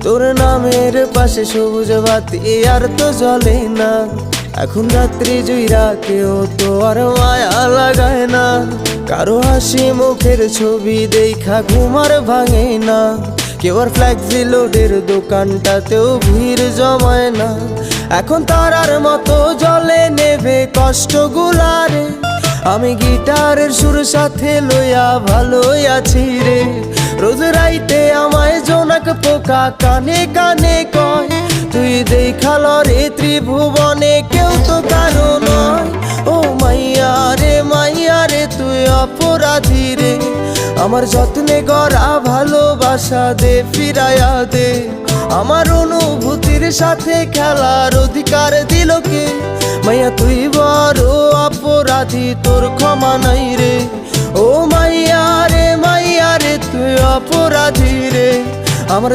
তোর নামের পাশে সবুজ বাতি আর তো জ্বলে না। এখন রাত্রি জুইরা কেউ তো আর মায়া লাগায় না। কারো হাসি মুখের ছবি দেখা ঘুমার ভাঙে না। কেউ আর ফ্ল্যাক্সি লোডের দোকানটাতেও ভিড় জমায় না। এখন তারার মতো জলে নেভে কষ্টগুলারে। আমি গিটারের সুর সাথে লইয়া ভালোই আছি রে। রোজ রাইতে আমায় জোনাক পোকা কানে কানে কয়, তুই দেখাল রে ত্রিভুবনে কেউ তো কারো নয়। ও মাইয়া রে তুই অপরাধী রে। আমার যত্নে গড়া ভালোবাসা দে ফিরাইয়া দে। আমার অনুভূতির সাথে খেলার অধিকার দিল কে? মাইয়া তুই বড় অপরাধী, তোর ক্ষমা নাই রে। ও মাইয়া রে তুই অপরাধী রে। আমার